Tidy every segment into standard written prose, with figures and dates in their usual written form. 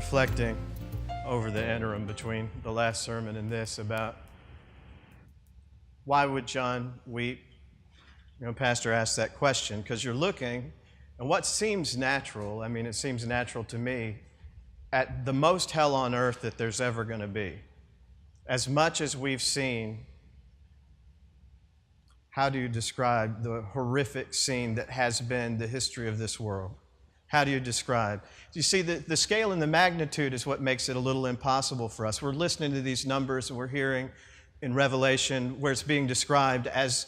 reflecting over the interim between the last sermon and this about why would John weep? Pastor asked that question because you're looking, and what seems natural, it seems natural to me, at the most hell on earth that there's ever going to be. As much as we've seen, how do you describe the horrific scene that has been the history of this world? How do you describe? You see, the scale and the magnitude is what makes it a little impossible for us. We're listening to these numbers and we're hearing in Revelation where it's being described as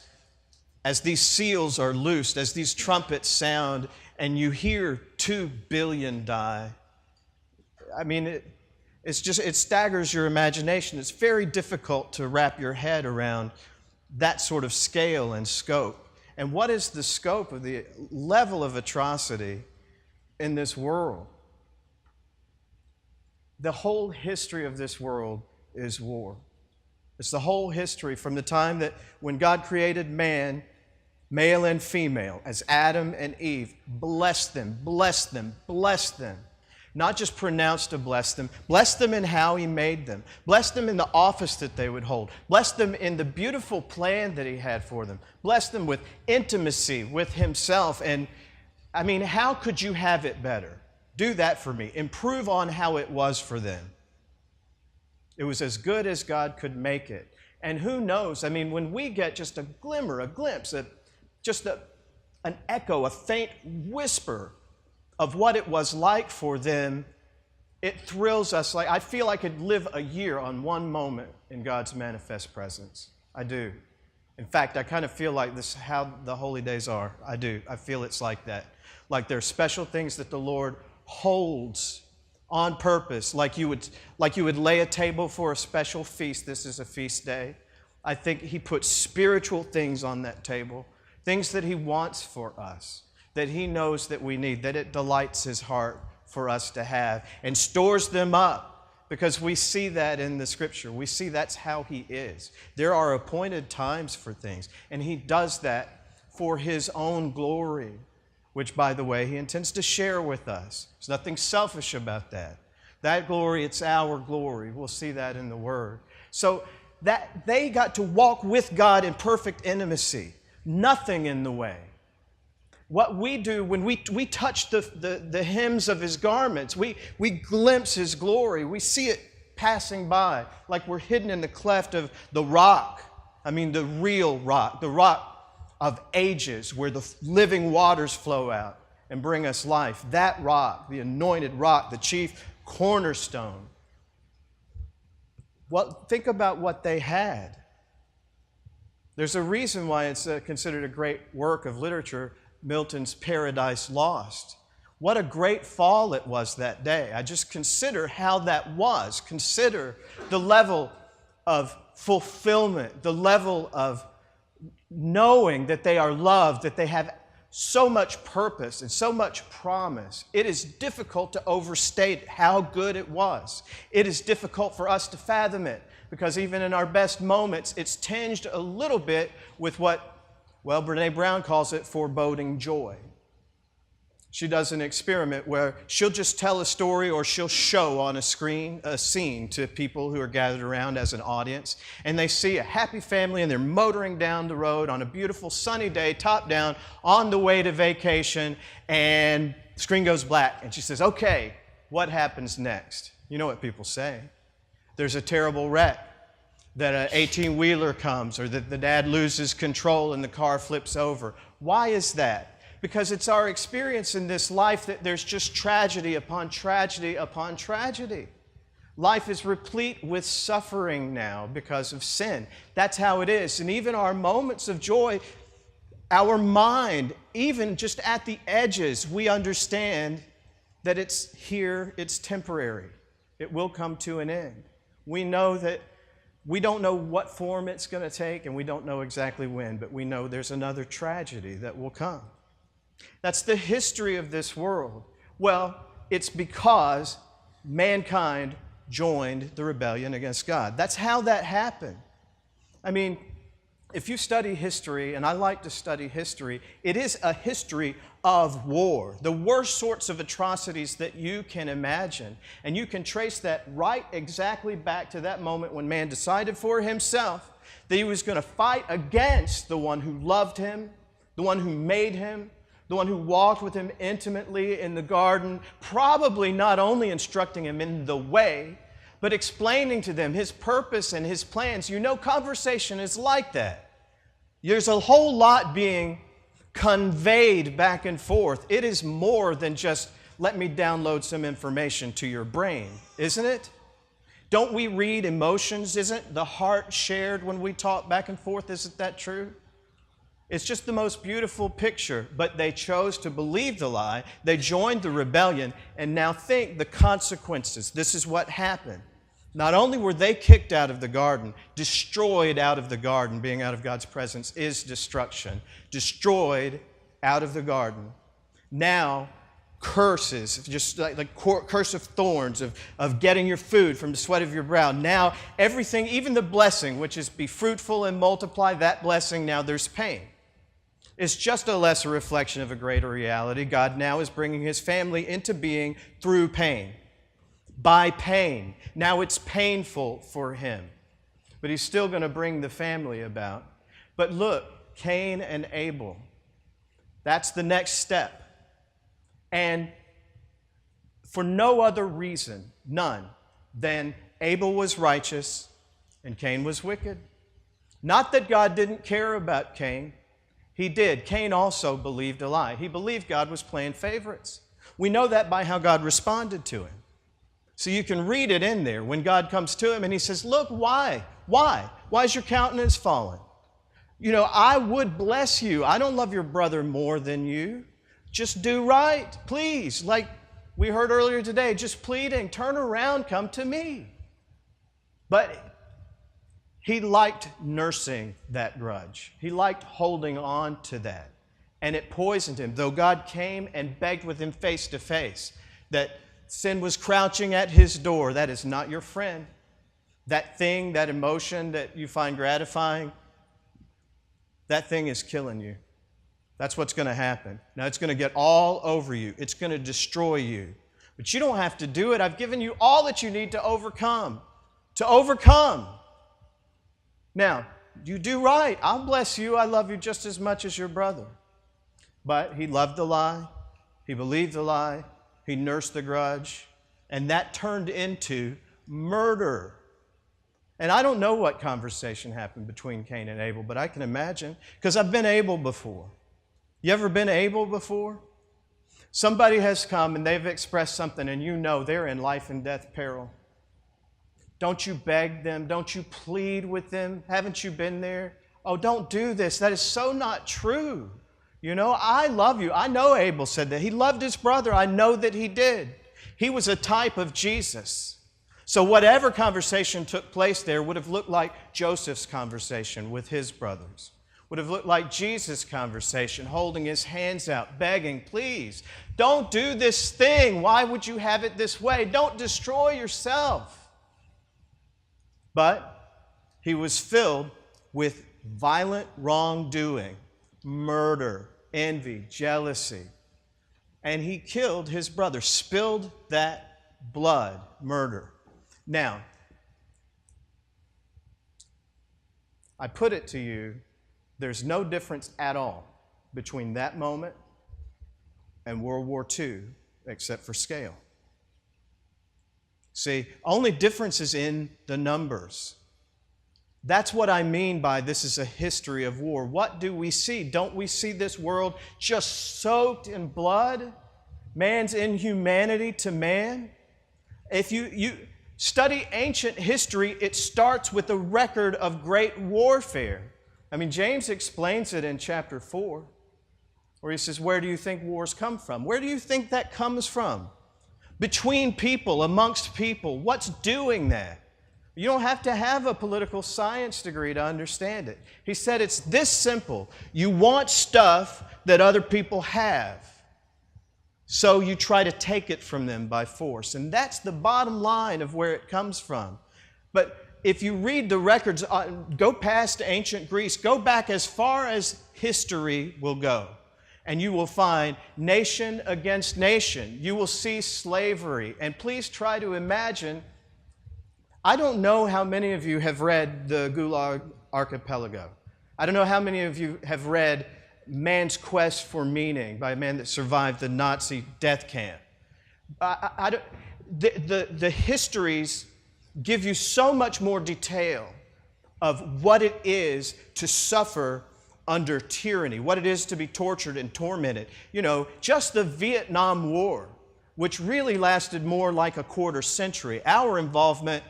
these seals are loosed, as these trumpets sound, and you hear 2 billion die. It staggers your imagination. It's very difficult to wrap your head around that sort of scale and scope. And what is the scope of the level of atrocity in this world? The whole history of this world is war. It's the whole history from the time that when God created man, male and female, as Adam and Eve, blessed them, blessed them, blessed them. Not just pronounced to bless them in how He made them, blessed them in the office that they would hold, blessed them in the beautiful plan that He had for them, blessed them with intimacy with Himself. And how could you have it better? Do that for me. Improve on how it was for them. It was as good as God could make it. And who knows, when we get just a glimmer, a glimpse, an echo, a faint whisper of what it was like for them, it thrills us. I feel I could live a year on one moment in God's manifest presence. I do. In fact, I kind of feel like this is how the holy days are. I do. I feel it's like that. Like there are special things that the Lord holds on purpose, like you would lay a table for a special feast. This is a feast day. I think He puts spiritual things on that table, things that He wants for us, that He knows that we need, that it delights His heart for us to have, and stores them up, because we see that in the Scripture. We see that's how He is. There are appointed times for things, and He does that for His own glory, which, by the way, He intends to share with us. There's nothing selfish about that. That glory, it's our glory. We'll see that in the Word. So that they got to walk with God in perfect intimacy, nothing in the way. What we do when we touch the hems of His garments, we glimpse His glory. We see it passing by like we're hidden in the cleft of the rock. The real rock, the rock of ages where the living waters flow out and bring us life. That rock, the anointed rock, the chief cornerstone. Think about what they had. There's a reason why it's considered a great work of literature, Milton's Paradise Lost. What a great fall it was that day. I just consider how that was. Consider the level of fulfillment, the level of knowing that they are loved, that they have so much purpose and so much promise. It is difficult to overstate how good it was. It is difficult for us to fathom it, because even in our best moments, it's tinged a little bit with what, Brené Brown calls it foreboding joy. She does an experiment where she'll just tell a story, or she'll show on a screen a scene to people who are gathered around as an audience, and they see a happy family and they're motoring down the road on a beautiful sunny day, top down, on the way to vacation, and the screen goes black and she says, "Okay, what happens next?" You know what people say. There's a terrible wreck, that an 18-wheeler comes, or that the dad loses control and the car flips over. Why is that? Because it's our experience in this life that there's just tragedy upon tragedy upon tragedy. Life is replete with suffering now because of sin. That's how it is. And even our moments of joy, our mind, even just at the edges, we understand that it's here, it's temporary. It will come to an end. We know that we don't know what form it's going to take, and we don't know exactly when, but we know there's another tragedy that will come. That's the history of this world. Well, it's because mankind joined the rebellion against God. That's how that happened. if you study history, and I like to study history, it is a history of war, the worst sorts of atrocities that you can imagine. And you can trace that right exactly back to that moment when man decided for himself that he was going to fight against the one who loved him, the one who made him, the one who walked with him intimately in the garden, probably not only instructing him in the way, but explaining to them his purpose and his plans. You know, conversation is like that. There's a whole lot being conveyed back and forth. It is more than just, let me download some information to your brain, isn't it? Don't we read emotions? Isn't the heart shared when we talk back and forth? Isn't that true? It's just the most beautiful picture, but they chose to believe the lie. They joined the rebellion, and now think the consequences. This is what happened. Not only were they kicked out of the garden, destroyed out of the garden, being out of God's presence is destruction. Destroyed out of the garden. Now, curses, just like curse of thorns, of getting your food from the sweat of your brow. Now, everything, even the blessing, which is be fruitful and multiply, that blessing, now there's pain. It's just a lesser reflection of a greater reality. God now is bringing his family into being through pain. By pain. Now it's painful for him. But he's still going to bring the family about. But look, Cain and Abel. That's the next step. And for no other reason, none, than Abel was righteous and Cain was wicked. Not that God didn't care about Cain. He did. Cain also believed a lie. He believed God was playing favorites. We know that by how God responded to him. So you can read it in there when God comes to him and he says, look, why? Why? Why is your countenance fallen? You know, I would bless you. I don't love your brother more than you. Just do right, please. Like we heard earlier today, just pleading, turn around, come to me. But he liked nursing that grudge. He liked holding on to that. And it poisoned him, though God came and begged with him face to face that sin was crouching at his door. That is not your friend. That thing, that emotion that you find gratifying, that thing is killing you. That's what's going to happen. Now, it's going to get all over you. It's going to destroy you. But you don't have to do it. I've given you all that you need to overcome. To overcome. Now, you do right. I'll bless you. I love you just as much as your brother. But he loved the lie. He believed the lie. He nursed the grudge. And that turned into murder. And I don't know what conversation happened between Cain and Abel, but I can imagine, because I've been Abel before. You ever been Abel before? Somebody has come and they've expressed something and you know they're in life and death peril. Don't you beg them? Don't you plead with them? Haven't you been there? Oh, don't do this. That is so not true. You know, I love you. I know Abel said that. He loved his brother. I know that he did. He was a type of Jesus. So whatever conversation took place there would have looked like Joseph's conversation with his brothers. Would have looked like Jesus' conversation, holding his hands out, begging, please, don't do this thing. Why would you have it this way? Don't destroy yourself. But he was filled with violent wrongdoing, murder, envy, jealousy. And he killed his brother, spilled that blood, murder. Now, I put it to you, there's no difference at all between that moment and World War II, except for scale. See, only difference is in the numbers. That's what I mean by this is a history of war. What do we see? Don't we see this world just soaked in blood? Man's inhumanity to man? If you study ancient history, it starts with a record of great warfare. I mean, James explains it in chapter 4, where he says, where do you think wars come from? Where do you think that comes from? Between people, amongst people. What's doing that? You don't have to have a political science degree to understand it. He said it's this simple. You want stuff that other people have, so you try to take it from them by force. And that's the bottom line of where it comes from. But if you read the records, go past ancient Greece, go back as far as history will go, and you will find nation against nation. You will see slavery. And please try to imagine, I don't know how many of you have read the Gulag Archipelago. I don't know how many of you have read Man's Quest for Meaning by a man that survived the Nazi death camp. The histories give you so much more detail of what it is to suffer under tyranny, what it is to be tortured and tormented. You know, just the Vietnam War, which really lasted more like a quarter century. Our involvement,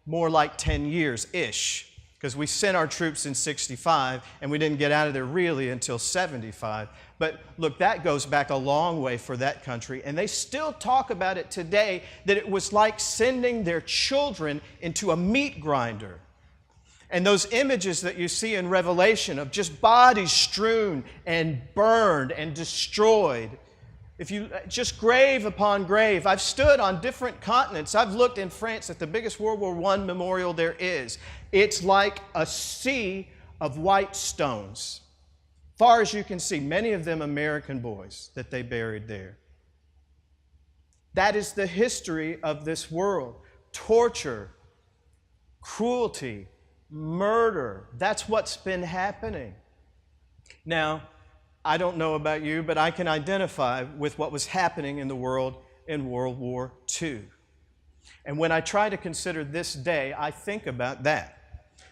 more like 10 years-ish, because we sent our troops in 65 and we didn't get out of there really until 75. But look, that goes back a long way for that country, and they still talk about it today, that it was like sending their children into a meat grinder. And those images that you see in Revelation of just bodies strewn and burned and destroyed, if you just grave upon grave. I've stood on different continents. I've looked in France at the biggest World War I memorial there is. It's like a sea of white stones. Far as you can see, many of them American boys that they buried there. That is the history of this world. Torture, cruelty, murder. That's what's been happening. Now, I don't know about you, but I can identify with what was happening in the world in World War II. And when I try to consider this day, I think about that.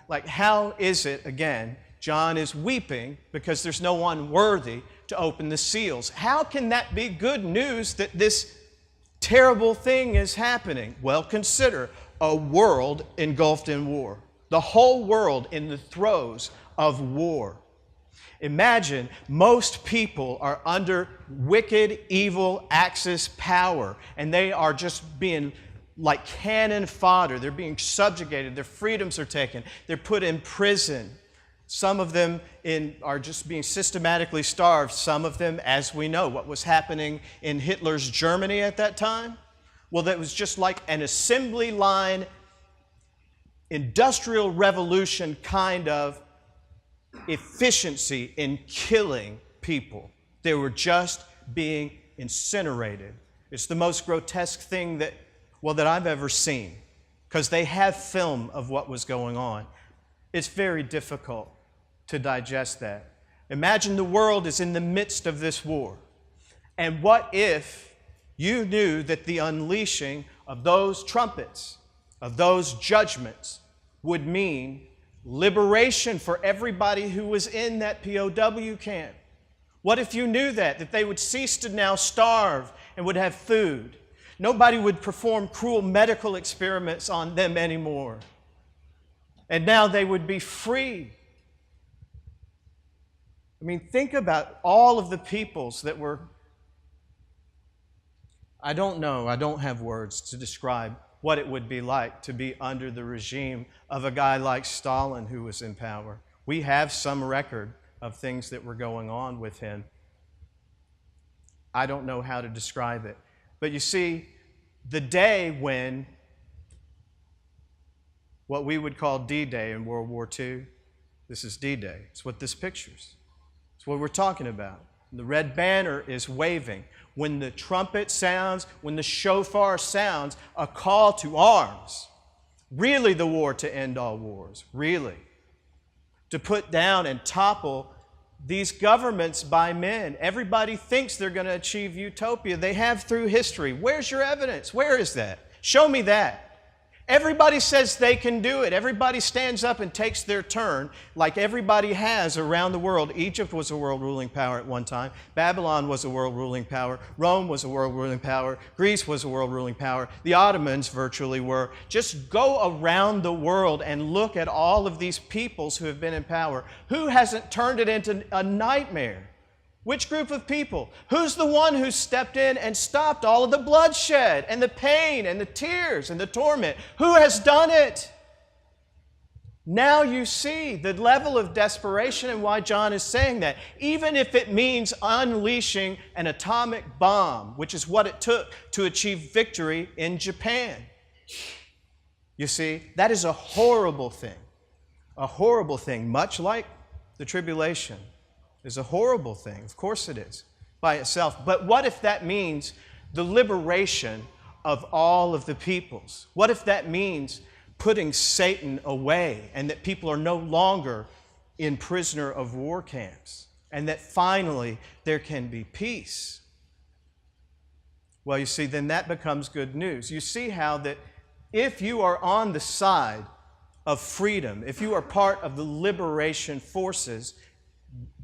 Like, how is it, again, John is weeping because there's no one worthy to open the seals. How can that be good news that this terrible thing is happening? Well, consider a world engulfed in war. The whole world in the throes of war. Imagine most people are under wicked, evil Axis power, and they are just being like cannon fodder. They're being subjugated. Their freedoms are taken. They're put in prison. Some of them are just being systematically starved. Some of them, as we know, what was happening in Hitler's Germany at that time? Well, that was just like an assembly line, industrial revolution kind of efficiency in killing people. They were just being incinerated. It's the most grotesque thing that I've ever seen, because they have film of what was going on. It's very difficult to digest that. Imagine the world is in the midst of this war. And what if you knew that the unleashing of those trumpets, of those judgments, would mean liberation for everybody who was in that POW camp? What if you knew that they would cease to now starve and would have food? Nobody would perform cruel medical experiments on them anymore. And now they would be free. I mean, think about all of the peoples that were, I don't know, I don't have words to describe what it would be like to be under the regime of a guy like Stalin who was in power. We have some record of things that were going on with him. I don't know how to describe it. But you see, the day when what we would call D-Day in World War II, this is D-Day. It's what this pictures. It's what we're talking about. The red banner is waving. When the trumpet sounds, when the shofar sounds, a call to arms. Really the war to end all wars. Really. To put down and topple these governments by men. Everybody thinks they're going to achieve utopia. They have through history. Where's your evidence? Where is that? Show me that. Everybody says they can do it. Everybody stands up and takes their turn like everybody has around the world. Egypt was a world ruling power at one time. Babylon was a world ruling power. Rome was a world ruling power. Greece was a world ruling power. The Ottomans virtually were. Just go around the world and look at all of these peoples who have been in power. Who hasn't turned it into a nightmare? Which group of people? Who's the one who stepped in and stopped all of the bloodshed and the pain and the tears and the torment? Who has done it? Now you see the level of desperation and why John is saying that. Even if it means unleashing an atomic bomb, which is what it took to achieve victory in Japan. You see, that is a horrible thing. A horrible thing, much like the tribulation is a horrible thing. Of course it is, by itself. But what if that means the liberation of all of the peoples? What if that means putting Satan away and that people are no longer in prisoner of war camps and that finally there can be peace? Well, you see, then that becomes good news. You see how that if you are on the side of freedom, if you are part of the liberation forces,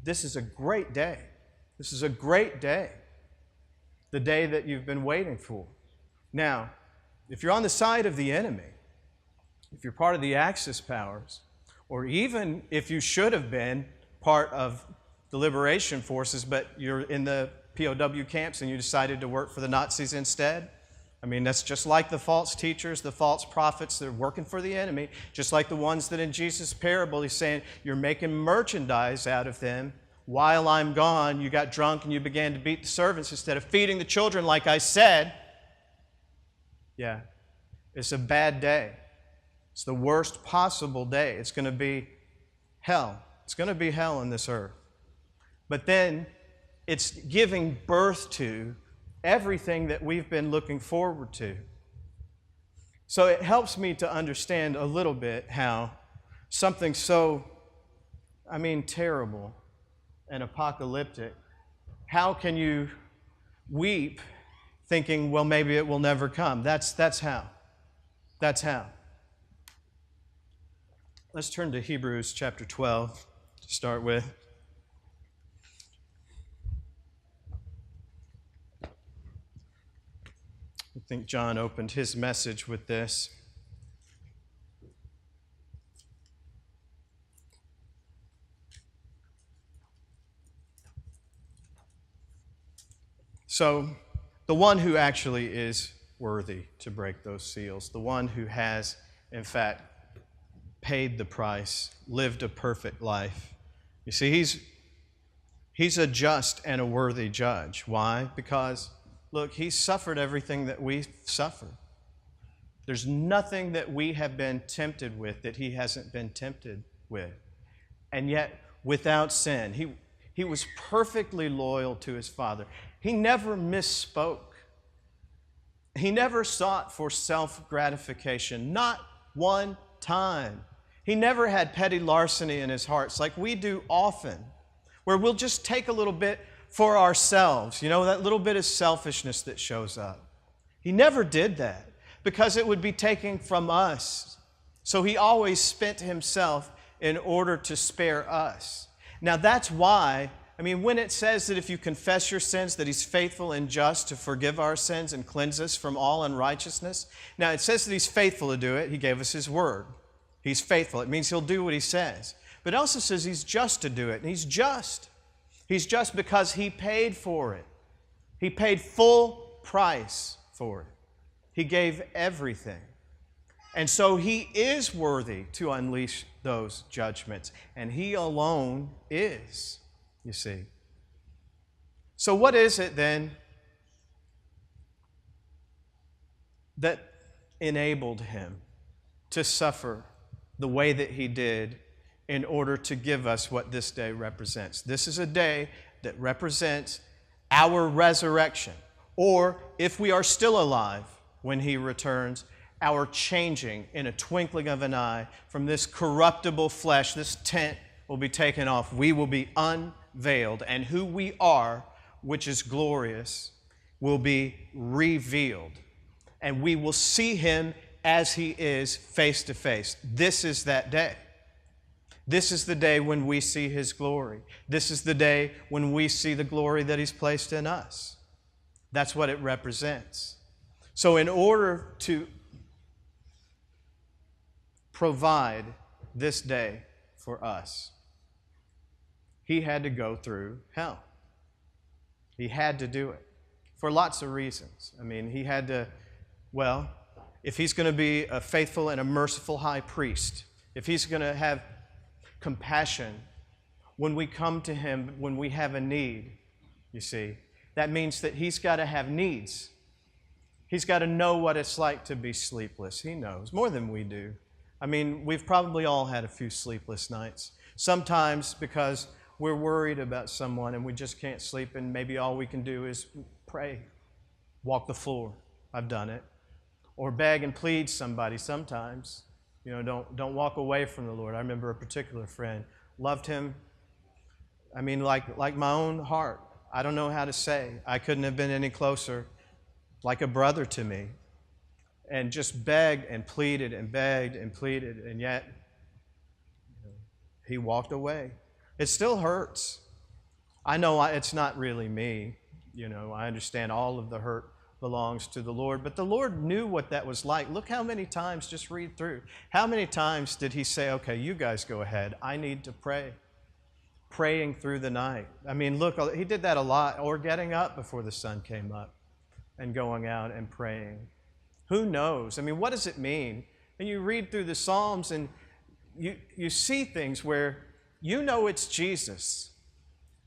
this is a great day. This is a great day. The day that you've been waiting for. Now, if you're on the side of the enemy, if you're part of the Axis powers, or even if you should have been part of the liberation forces, but you're in the POW camps and you decided to work for the Nazis instead, I mean, that's just like the false teachers, the false prophets that are working for the enemy, just like the ones that in Jesus' parable, he's saying, you're making merchandise out of them. While I'm gone, you got drunk and you began to beat the servants instead of feeding the children like I said. Yeah, it's a bad day. It's the worst possible day. It's going to be hell. It's going to be hell on this earth. But then it's giving birth to everything that we've been looking forward to. So it helps me to understand a little bit how something so, terrible and apocalyptic, how can you weep thinking, well, maybe it will never come? That's how. That's how. Let's turn to Hebrews chapter 12 to start with. I think John opened his message with this. So, the one who actually is worthy to break those seals, the one who has, in fact, paid the price, lived a perfect life. You see, he's a just and a worthy judge. Why? Because, look, he suffered everything that we suffered. There's nothing that we have been tempted with that he hasn't been tempted with. And yet, without sin, he was perfectly loyal to his Father. He never misspoke. He never sought for self-gratification, not one time. He never had petty larceny in his heart, like we do often, where we'll just take a little bit for ourselves, that little bit of selfishness that shows up. He never did that because it would be taken from us. So he always spent himself in order to spare us. Now that's why, when it says that if you confess your sins, that he's faithful and just to forgive our sins and cleanse us from all unrighteousness. Now it says that he's faithful to do it. He gave us his word. He's faithful. It means he'll do what he says. But it also says he's just to do it. And he's just. He's just because he paid for it. He paid full price for it. He gave everything. And so he is worthy to unleash those judgments. And he alone is, you see. So what is it then that enabled him to suffer the way that he did in order to give us what this day represents? This is a day that represents our resurrection, or if we are still alive when he returns, our changing in a twinkling of an eye from this corruptible flesh. This tent will be taken off. We will be unveiled, and who we are, which is glorious, will be revealed, and we will see him as he is face to face. This is that day. This is the day when we see his glory. This is the day when we see the glory that he's placed in us. That's what it represents. So in order to provide this day for us, he had to go through hell. He had to do it for lots of reasons. He had to, if he's going to be a faithful and a merciful high priest, if he's going to have compassion when we come to him, when we have a need, you see, that means that he's got to have needs. He's got to know what it's like to be sleepless. He knows more than we do. I mean, we've probably all had a few sleepless nights. Sometimes because we're worried about someone and we just can't sleep, and maybe all we can do is pray, walk the floor. I've done it. Or beg and plead somebody sometimes. Don't walk away from the Lord. I remember a particular friend, loved him, like my own heart. I don't know how to say. I couldn't have been any closer, like a brother to me. And just begged and pleaded and begged and pleaded, and yet he walked away. It still hurts. I know it's not really me. I understand all of the hurt belongs to the Lord, but the Lord knew what that was like. Look how many times, just read through, how many times did he say, okay, you guys go ahead. I need to pray. Praying through the night. Look, he did that a lot, or getting up before the sun came up and going out and praying. Who knows? What does it mean? And you read through the Psalms and you see things where it's Jesus.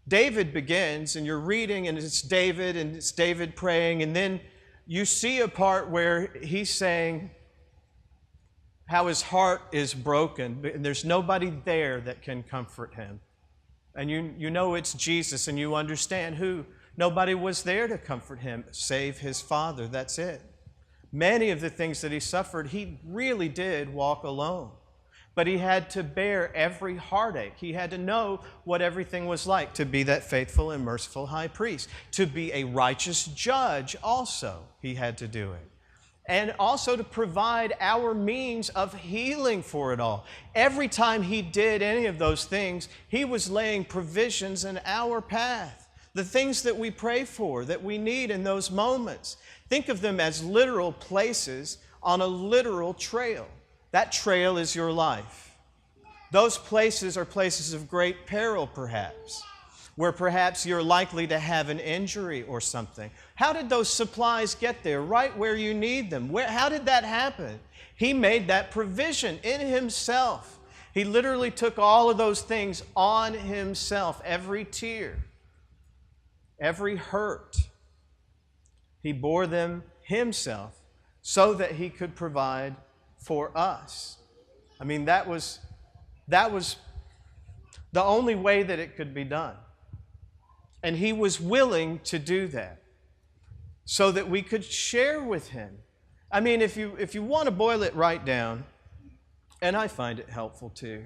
David begins, and you're reading, and it's David praying, and then you see a part where he's saying how his heart is broken, and there's nobody there that can comfort him. And you know it's Jesus, and you understand who. Nobody was there to comfort him, save his Father. That's it. Many of the things that he suffered, he really did walk alone. But he had to bear every heartache. He had to know what everything was like to be that faithful and merciful high priest. To be a righteous judge also, he had to do it. And also to provide our means of healing for it all. Every time he did any of those things, he was laying provisions in our path. The things that we pray for, that we need in those moments. Think of them as literal places on a literal trail. That trail is your life. Those places are places of great peril, perhaps, where perhaps you're likely to have an injury or something. How did those supplies get there, right where you need them? How did that happen? He made that provision in himself. He literally took all of those things on himself, every tear, every hurt. He bore them himself so that he could provide for us. That was the only way that it could be done. And he was willing to do that so that we could share with him. If you want to boil it right down, and I find it helpful too,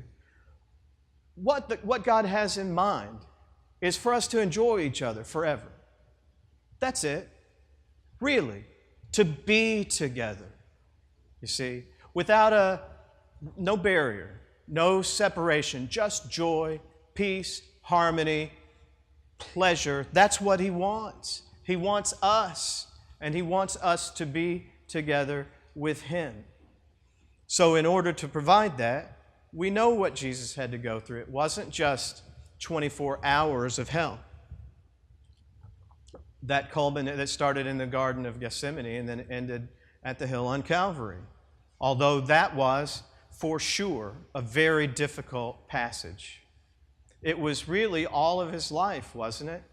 what God has in mind is for us to enjoy each other forever. That's it. Really. To be together. You see? Without no barrier, no separation, just joy, peace, harmony, pleasure. That's what he wants. He wants us, and he wants us to be together with him. So in order to provide that, we know what Jesus had to go through. It wasn't just 24 hours of hell. That started in the Garden of Gethsemane and then ended at the hill on Calvary. Although that was, for sure, a very difficult passage. It was really all of his life, wasn't it?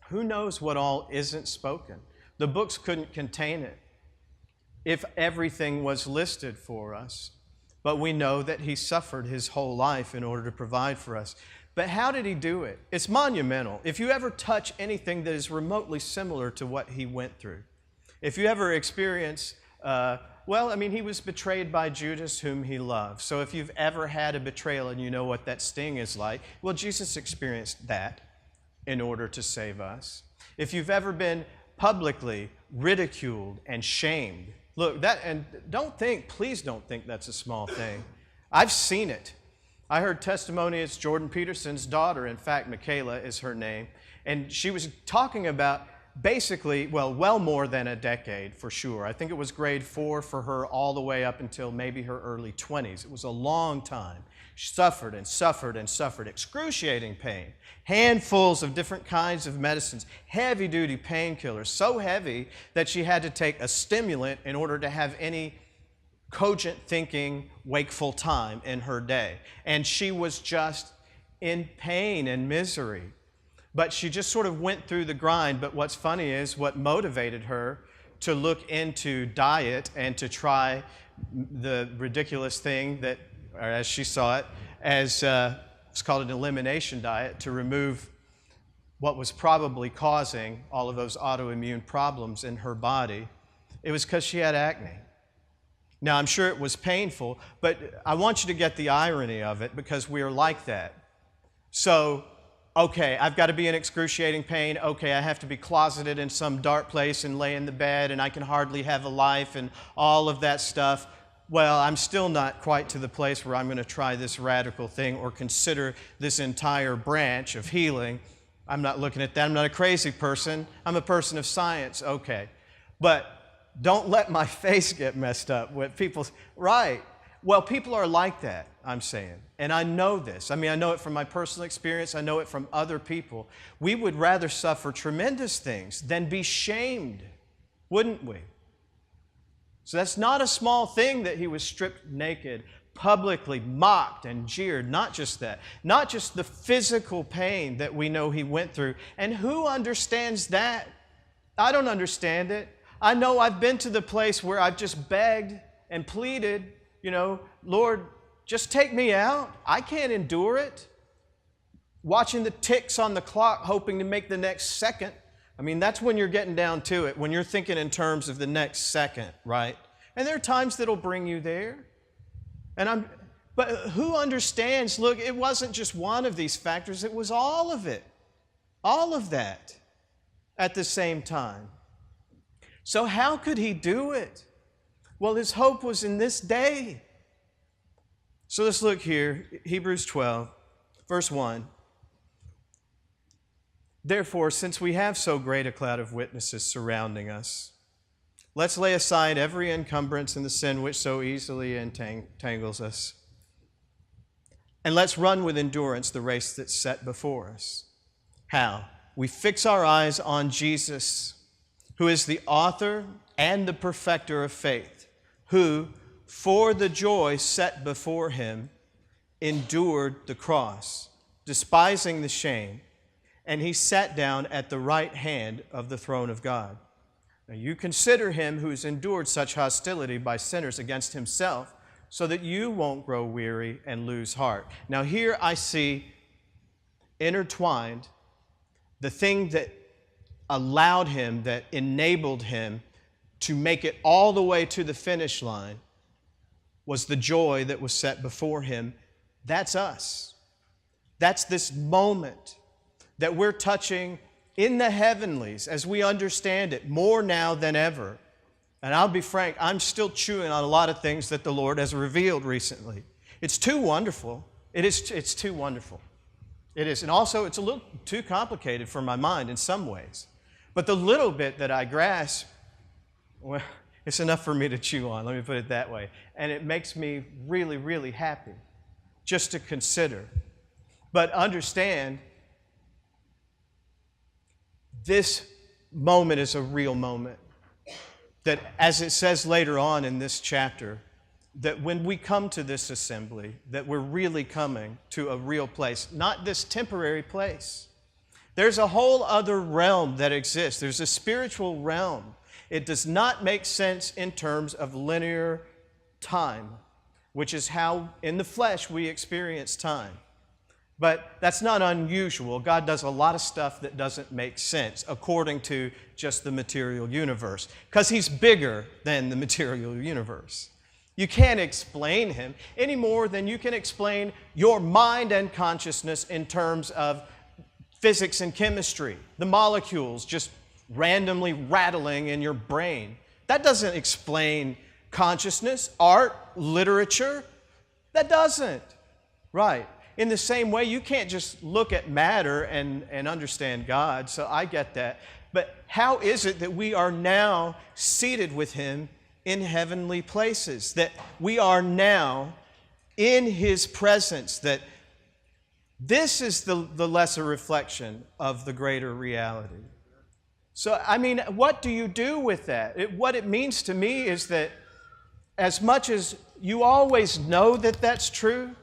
Who knows what all isn't spoken? The books couldn't contain it if everything was listed for us. But we know that he suffered his whole life in order to provide for us. But how did he do it? It's monumental. If you ever touch anything that is remotely similar to what he went through, if you ever experience he was betrayed by Judas, whom he loved. So if you've ever had a betrayal and you know what that sting is like, well, Jesus experienced that in order to save us. If you've ever been publicly ridiculed and shamed, look, please don't think that's a small thing. I've seen it. I heard testimony. It's Jordan Peterson's daughter. In fact, Michaela is her name. And she was talking about basically, well more than a decade for sure. I think it was grade 4 for her all the way up until maybe her early 20s. It was a long time. She suffered and suffered and suffered excruciating pain, handfuls of different kinds of medicines, heavy-duty painkillers, so heavy that she had to take a stimulant in order to have any cogent thinking, wakeful time in her day. And she was just in pain and misery. But she just sort of went through the grind. But what's funny is what motivated her to look into diet and to try the ridiculous thing that, or as she saw it, as it's called an elimination diet, to remove what was probably causing all of those autoimmune problems in her body. It was because she had acne. Now, I'm sure it was painful, but I want you to get the irony of it, because we are like that. So, okay, I've got to be in excruciating pain. Okay, I have to be closeted in some dark place and lay in the bed, and I can hardly have a life and all of that stuff. Well, I'm still not quite to the place where I'm going to try this radical thing or consider this entire branch of healing. I'm not looking at that. I'm not a crazy person. I'm a person of science. Okay. But don't let my face get messed up with people. Right. Well, people are like that, I'm saying. And I know this. I mean, I know it from my personal experience. I know it from other people. We would rather suffer tremendous things than be shamed, wouldn't we? So that's not a small thing that he was stripped naked, publicly mocked and jeered. Not just that. Not just the physical pain that we know he went through. And who understands that? I don't understand it. I know I've been to the place where I've just begged and pleaded, Lord, just take me out. I can't endure it. Watching the ticks on the clock, hoping to make the next second. I mean, that's when you're getting down to it, when you're thinking in terms of the next second, right? And there are times that'll bring you there. But who understands? Look, it wasn't just one of these factors, it was all of it. All of that at the same time. So how could he do it? Well, his hope was in this day. So let's look here, Hebrews 12, verse 1. Therefore, since we have so great a cloud of witnesses surrounding us, let's lay aside every encumbrance and the sin which so easily entangles us. And let's run with endurance the race that's set before us. How? We fix our eyes on Jesus, who is the author and the perfecter of faith, who, for the joy set before him, endured the cross, despising the shame, and he sat down at the right hand of the throne of God. Now you consider him who has endured such hostility by sinners against himself, so that you won't grow weary and lose heart. Now here I see intertwined the thing that allowed him, that enabled him to make it all the way to the finish line, was the joy that was set before him. That's us. That's this moment that we're touching in the heavenlies as we understand it more now than ever. And I'll be frank, I'm still chewing on a lot of things that the Lord has revealed recently. It's too wonderful. It's too wonderful. It is. And also, it's a little too complicated for my mind in some ways. But the little bit that I grasp, well, it's enough for me to chew on, let me put it that way. And it makes me really, really happy just to consider. But understand, this moment is a real moment. That, as it says later on in this chapter, that when we come to this assembly, that we're really coming to a real place, not this temporary place. There's a whole other realm that exists. There's a spiritual realm. It does not make sense in terms of linear time, which is how in the flesh we experience time. But that's not unusual. God does a lot of stuff that doesn't make sense according to just the material universe, because he's bigger than the material universe. You can't explain him any more than you can explain your mind and consciousness in terms of physics and chemistry, the molecules just randomly rattling in your brain. That doesn't explain consciousness, art, literature. That doesn't. Right. In the same way, you can't just look at matter and understand God, so I get that. But how is it that we are now seated with him in heavenly places, that we are now in his presence, that this is the lesser reflection of the greater reality? So, I mean, what do you do with that? What it means to me is that as much as you always know that that's true,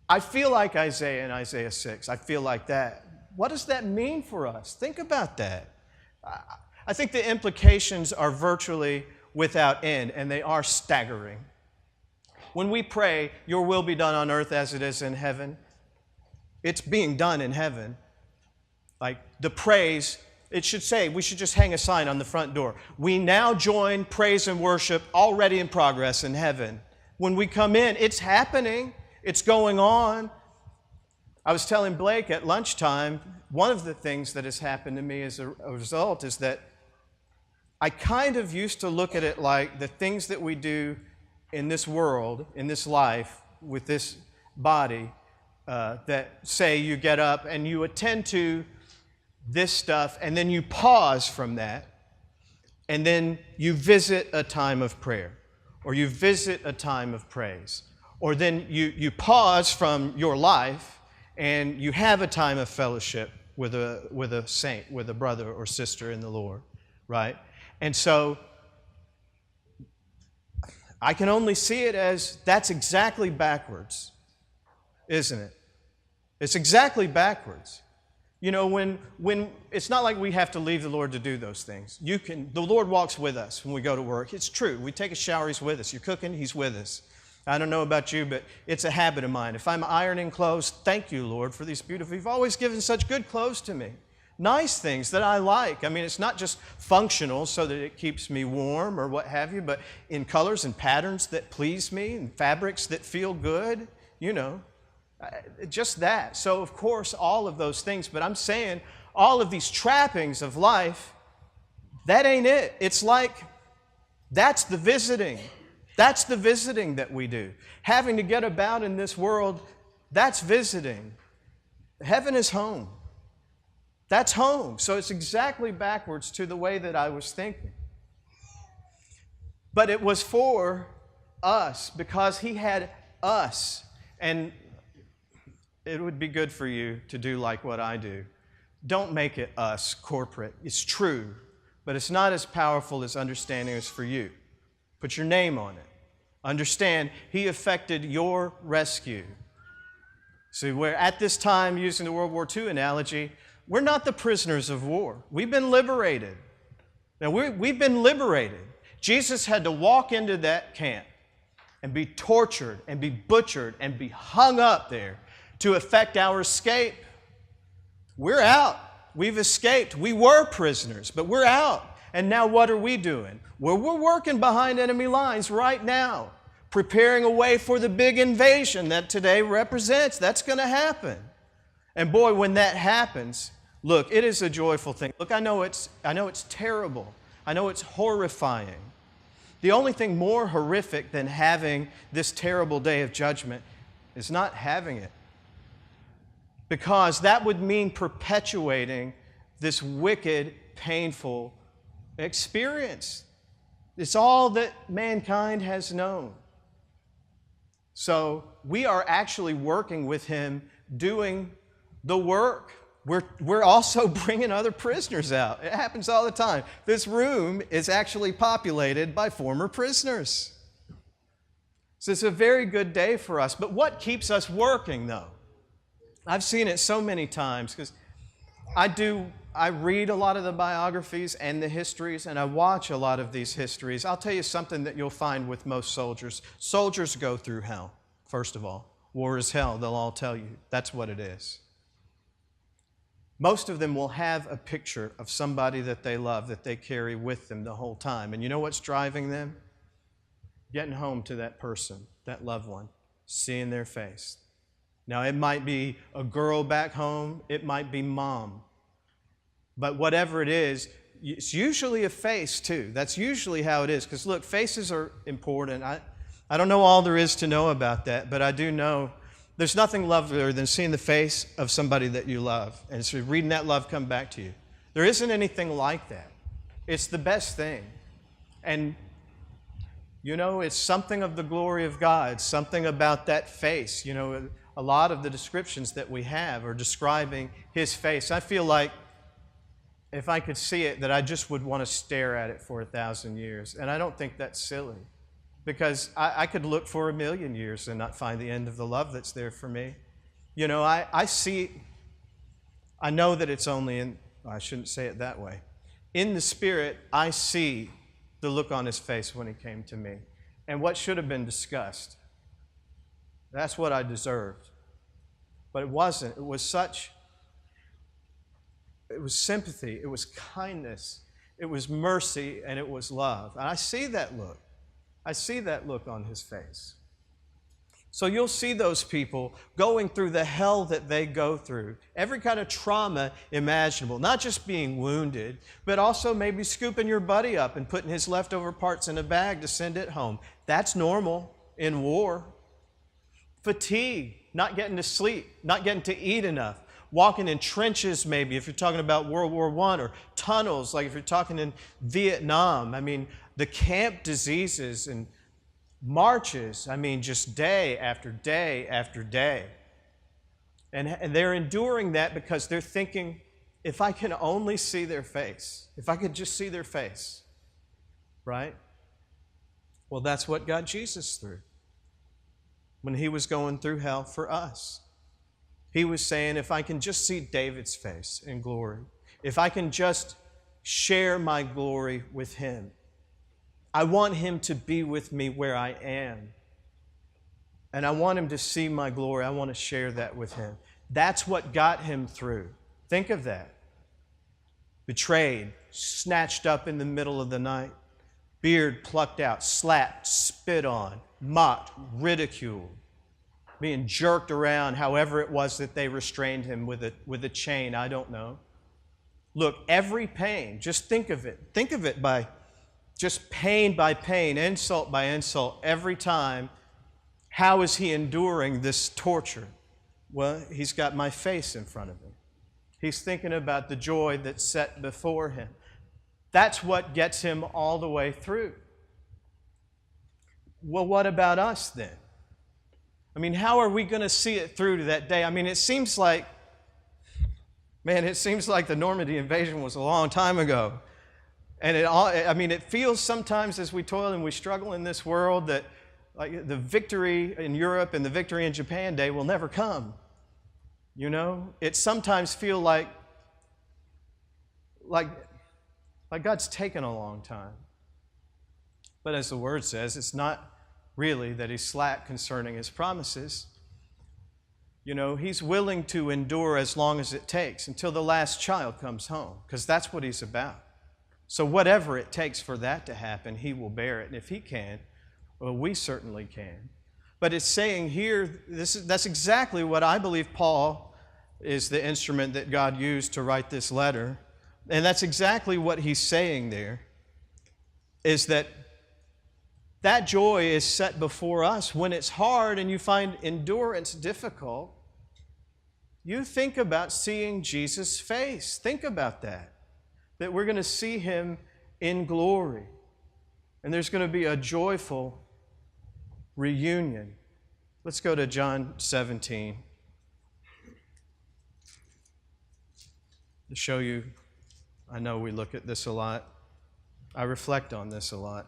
I feel like Isaiah in Isaiah 6. I feel like that. What does that mean for us? Think about that. I think the implications are virtually without end, and they are staggering. When we pray, your will be done on earth as it is in heaven, it's being done in heaven. Like the praise, it should say, we should just hang a sign on the front door. We now join praise and worship already in progress in heaven. When we come in, it's happening. It's going on. I was telling Blake at lunchtime, one of the things that has happened to me as a result is that I kind of used to look at it like the things that we do in this world, in this life, with this body, that say you get up and you attend to this stuff, and then you pause from that, and then you visit a time of prayer, or you visit a time of praise, or then you pause from your life and you have a time of fellowship with a saint, with a brother or sister in the Lord, right? And so I can only see it as that's exactly backwards, isn't it? It's exactly backwards. You know, when it's not like we have to leave the Lord to do those things. The Lord walks with us when we go to work. It's true. We take a shower, He's with us. You're cooking, He's with us. I don't know about you, but it's a habit of mine. If I'm ironing clothes, thank you, Lord, for these beautiful. You've always given such good clothes to me. Nice things that I like. I mean, it's not just functional so that it keeps me warm or what have you, but in colors and patterns that please me and fabrics that feel good, you know. Just that. So, of course, all of those things. But I'm saying all of these trappings of life, that ain't it. It's like that's the visiting. That's the visiting that we do. Having to get about in this world, that's visiting. Heaven is home. That's home. So it's exactly backwards to the way that I was thinking. But it was for us because He had us. And it would be good for you to do like what I do. Don't make it us, corporate. It's true, but it's not as powerful as understanding is for you. Put your name on it. Understand, He effected your rescue. See, we're at this time, using the World War II analogy, we're not the prisoners of war. We've been liberated. Now, we've been liberated. Jesus had to walk into that camp and be tortured and be butchered and be hung up there to effect our escape. We're out. We've escaped. We were prisoners, but we're out. And now what are we doing? Well, we're working behind enemy lines right now, preparing a way for the big invasion that today represents. That's going to happen. And boy, when that happens, look, it is a joyful thing. Look, I know it's terrible. I know it's horrifying. The only thing more horrific than having this terrible day of judgment is not having it. Because that would mean perpetuating this wicked, painful experience. It's all that mankind has known. So we are actually working with Him, doing the work. We're also bringing other prisoners out. It happens all the time. This room is actually populated by former prisoners. So it's a very good day for us. But what keeps us working, though? I've seen it so many times because I read a lot of the biographies and the histories, and I watch a lot of these histories. I'll tell you something that you'll find with most soldiers. Soldiers go through hell, first of all. War is hell, they'll all tell you. That's what it is. Most of them will have a picture of somebody that they love, that they carry with them the whole time. And you know what's driving them? Getting home to that person, that loved one, seeing their face. Now, it might be a girl back home. It might be mom. But whatever it is, it's usually a face, too. That's usually how it is. Because, look, faces are important. I don't know all there is to know about that, but I do know there's nothing lovelier than seeing the face of somebody that you love and so reading that love come back to you. There isn't anything like that. It's the best thing. And, you know, it's something of the glory of God, something about that face. You know, a lot of the descriptions that we have are describing His face. I feel like if I could see it, that I just would want to stare at it for 1,000 years. And I don't think that's silly, because I could look for 1,000,000 years and not find the end of the love that's there for me. You know, I know that it's only in, I shouldn't say it that way. in the Spirit, I see the look on his face when he came to me. And what should have been discussed. That's what I deserved. But it wasn't. It was sympathy, it was kindness, it was mercy, and it was love. And I see that look. I see that look on his face. So you'll see those people going through the hell that they go through, every kind of trauma imaginable, not just being wounded, but also maybe scooping your buddy up and putting his leftover parts in a bag to send it home. That's normal in war. Fatigue, not getting to sleep, not getting to eat enough, walking in trenches maybe if you're talking about World War I, or tunnels like if you're talking in Vietnam. I mean, the camp diseases and marches, I mean, just day after day after day. And they're enduring that because they're thinking, if I can only see their face, if I could just see their face, right? Well, that's what got Jesus through when he was going through hell for us. He was saying, if I can just see David's face in glory, if I can just share my glory with him, I want him to be with me where I am. And I want him to see my glory. I want to share that with him. That's what got him through. Think of that. Betrayed, snatched up in the middle of the night, beard plucked out, slapped, spit on, mocked, ridiculed, being jerked around, however it was that they restrained him with a chain, I don't know. Look, every pain, just think of it. Think of it by just pain by pain, insult by insult, every time. How is he enduring this torture? Well, he's got my face in front of him. He's thinking about the joy that's set before him. That's what gets him all the way through. Well, what about us then? I mean, how are we going to see it through to that day? I mean, it seems like the Normandy invasion was a long time ago. And it feels sometimes as we toil and we struggle in this world that like the victory in Europe and the victory in Japan Day will never come. You know, it sometimes feels like God's taken a long time. But as the word says, it's not really that he's slack concerning his promises. You know, he's willing to endure as long as it takes until the last child comes home, because that's what he's about. So whatever it takes for that to happen, he will bear it. And if he can, well, we certainly can. But it's saying here, that's exactly what I believe Paul is the instrument that God used to write this letter. And that's exactly what he's saying there, is that joy is set before us. When it's hard and you find endurance difficult, you think about seeing Jesus' face. Think about that we're going to see him in glory. And there's going to be a joyful reunion. Let's go to John 17 to show you. I know we look at this a lot. I reflect on this a lot.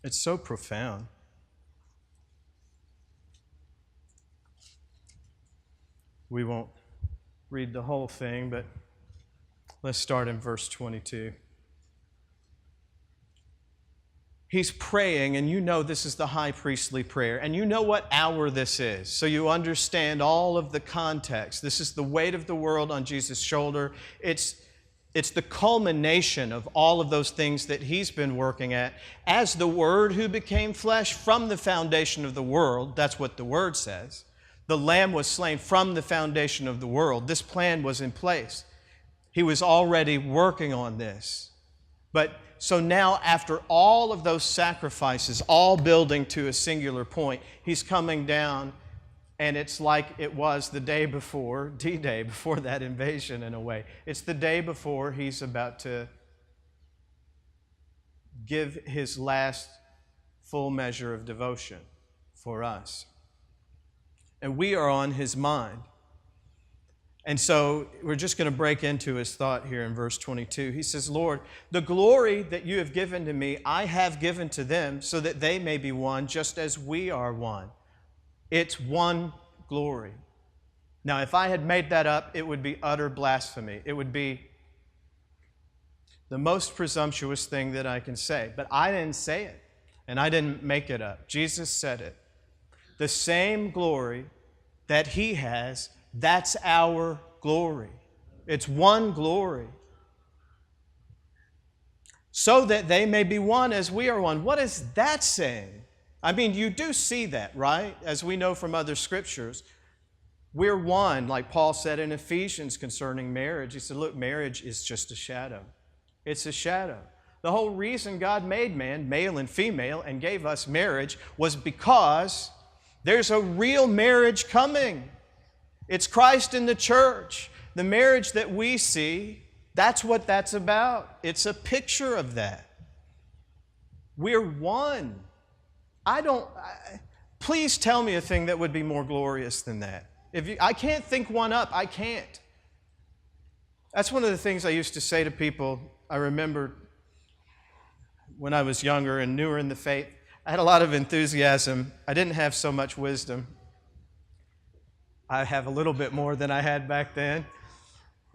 It's so profound. We won't read the whole thing, but let's start in verse 22. He's praying, and you know this is the high priestly prayer, and you know what hour this is, so you understand all of the context. This is the weight of the world on Jesus' shoulder. It's the culmination of all of those things that he's been working at. As the Word who became flesh from the foundation of the world, that's what the Word says. The Lamb was slain from the foundation of the world. This plan was in place. He was already working on this. But so now, after all of those sacrifices, all building to a singular point, he's coming down, and it's like it was the day before, D-Day, before that invasion in a way. It's the day before he's about to give his last full measure of devotion for us. And we are on his mind. And so we're just going to break into his thought here in verse 22. He says, Lord, the glory that you have given to me, I have given to them so that they may be one just as we are one. It's one glory. Now, if I had made that up, it would be utter blasphemy. It would be the most presumptuous thing that I can say. But I didn't say it, and I didn't make it up. Jesus said it. The same glory that He has, that's our glory. It's one glory. So that they may be one as we are one. What is that saying? I mean, you do see that, right? As we know from other scriptures. We're one, like Paul said in Ephesians concerning marriage. He said, look, marriage is just a shadow. It's a shadow. The whole reason God made man, male and female, and gave us marriage was because there's a real marriage coming. It's Christ in the church. The marriage that we see, that's what that's about. It's a picture of that. We're one. Please tell me a thing that would be more glorious than that. I can't think one up. I can't. That's one of the things I used to say to people. I remember when I was younger and newer in the faith, I had a lot of enthusiasm. I didn't have so much wisdom. I have a little bit more than I had back then,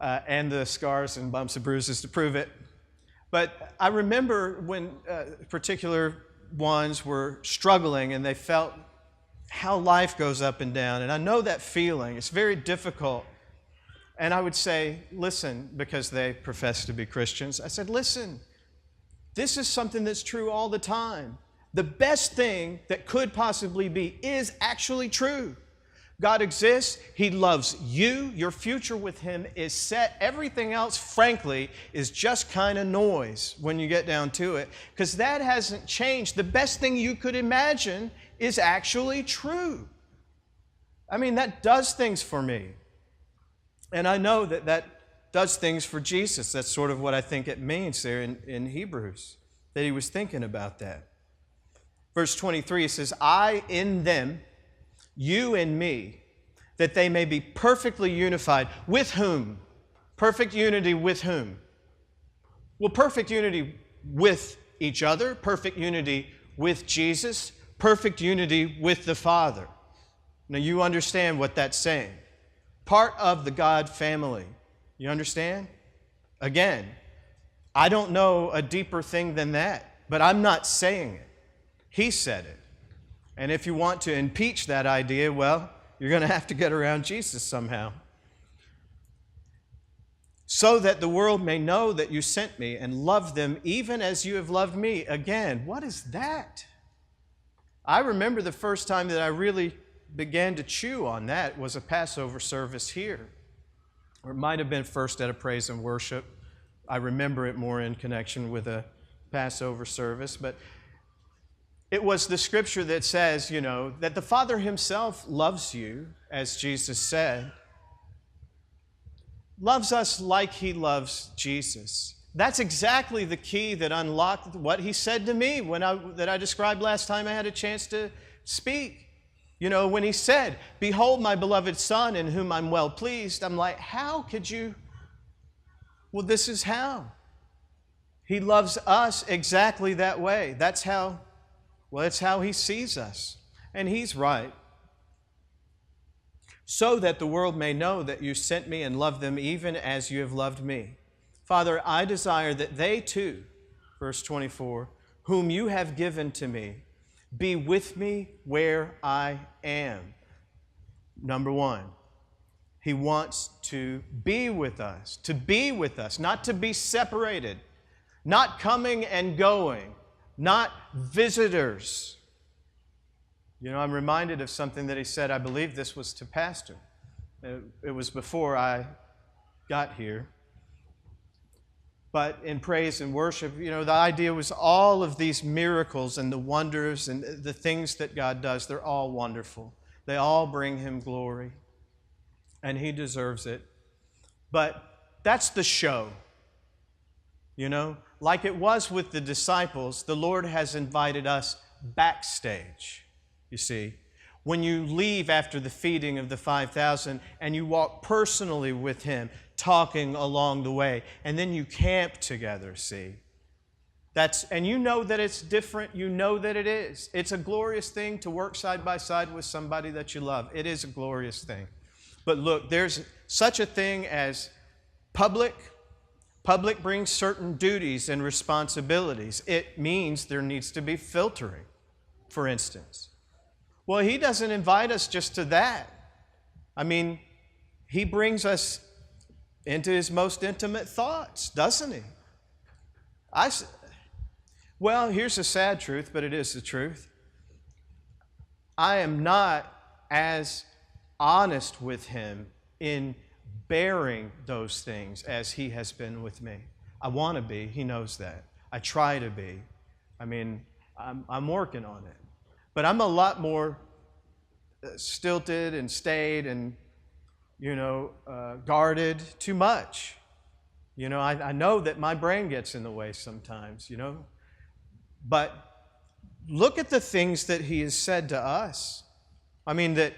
and the scars and bumps and bruises to prove it. But I remember when particular ones were struggling and they felt how life goes up and down. And I know that feeling. It's very difficult. And I would say, listen, because they profess to be Christians, I said, listen, this is something that's true all the time. The best thing that could possibly be is actually true. God exists. He loves you. Your future with Him is set. Everything else, frankly, is just kind of noise when you get down to it, because that hasn't changed. The best thing you could imagine is actually true. I mean, that does things for me. And I know that that does things for Jesus. That's sort of what I think it means there in Hebrews, that He was thinking about that. Verse 23 says, I in them, you and me, that they may be perfectly unified. With whom? Perfect unity with whom? Well, perfect unity with each other, perfect unity with Jesus, perfect unity with the Father. Now, you understand what that's saying. Part of the God family. You understand? Again, I don't know a deeper thing than that, but I'm not saying it. He said it. And if you want to impeach that idea, well, you're going to have to get around Jesus somehow. So that the world may know that you sent me and loved them even as you have loved me. Again, what is that? I remember the first time that I really began to chew on that was a Passover service here. Or it might have been first at a praise and worship. I remember it more in connection with a Passover service. But it was the scripture that says, that the Father Himself loves you, as Jesus said. Loves us like He loves Jesus. That's exactly the key that unlocked what He said to me that I described last time I had a chance to speak. When He said, behold my beloved Son in whom I'm well pleased, I'm like, how could you? Well, this is how. He loves us exactly that way. That's how He sees us. And He's right. So that the world may know that you sent me and loved them even as you have loved me. Father, I desire that they too, verse 24, whom you have given to me, be with me where I am. Number one, He wants to be with us, not to be separated, not coming and going, not visitors. I'm reminded of something that He said. I believe this was to Pastor. It was before I got here. But in praise and worship, the idea was all of these miracles and the wonders and the things that God does, they're all wonderful. They all bring Him glory, and He deserves it. But that's the show. Like it was with the disciples, the Lord has invited us backstage, you see. When you leave after the feeding of the 5,000 and you walk personally with Him, talking along the way, and then you camp together, see. And you know that it's different. You know that it is. It's a glorious thing to work side by side with somebody that you love. It is a glorious thing. But look, there's such a thing as public. Public brings certain duties and responsibilities. It means there needs to be filtering, for instance. Well, he doesn't invite us just to that. I mean, he brings us into his most intimate thoughts, doesn't he? Well, here's a sad truth, but it is the truth. I am not as honest with him in bearing those things as he has been with me. I want to be. He knows that. I try to be. I mean, I'm working on it. But I'm a lot more stilted and staid and, guarded too much. I know that my brain gets in the way sometimes, But look at the things that he has said to us. I mean, the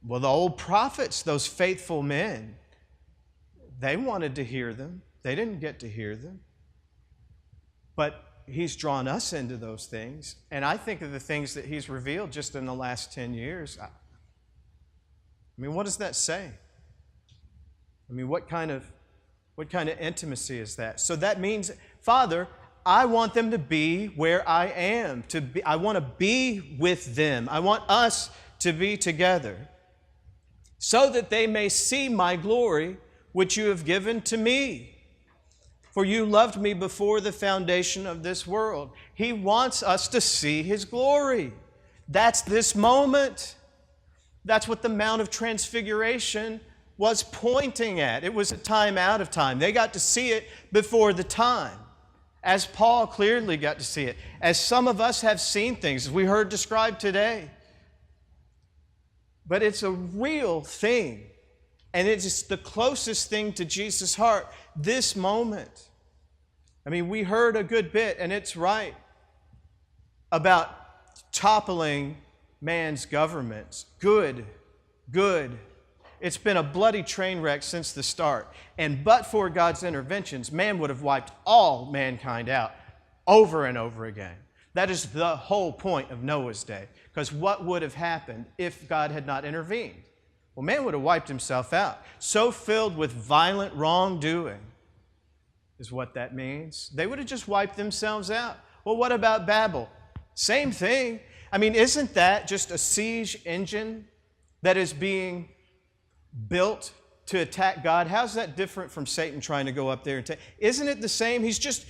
old prophets, those faithful men, they wanted to hear them. They didn't get to hear them. But he's drawn us into those things. And I think of the things that he's revealed just in the last 10 years. I mean, what does that say? I mean, what kind of intimacy is that? So that means, Father, I want them to be where I am. I want to be with them. I want us to be together so that they may see my glory, which you have given to me. For you loved me before the foundation of this world. He wants us to see his glory. That's this moment. That's what the Mount of Transfiguration was pointing at. It was a time out of time. They got to see it before the time, as Paul clearly got to see it, as some of us have seen things, as we heard described today. But it's a real thing, and it's the closest thing to Jesus' heart, this moment. I mean, we heard a good bit, and it's right, about toppling man's governments. Good. It's been a bloody train wreck since the start. And but for God's interventions, man would have wiped all mankind out over and over again. That is the whole point of Noah's day. Because what would have happened if God had not intervened? Well, man would have wiped himself out. So filled with violent wrongdoing is what that means. They would have just wiped themselves out. Well, what about Babel? Same thing. I mean, isn't that just a siege engine that is being built to attack God? How's that different from Satan trying to go up there and take? Isn't it the same? He's just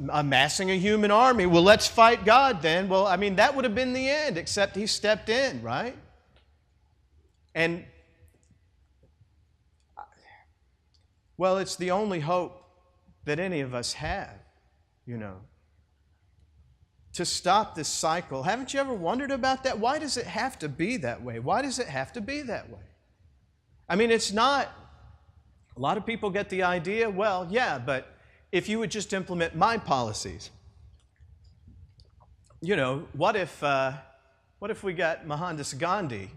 amassing a human army. Well, let's fight God then. Well, I mean, that would have been the end, except he stepped in, right? And, well, it's the only hope that any of us have, to stop this cycle. Haven't you ever wondered about that? Why does it have to be that way? Why does it have to be that way? I mean, it's not, a lot of people get the idea, well, yeah, but if you would just implement my policies, what if we got Mohandas Gandhi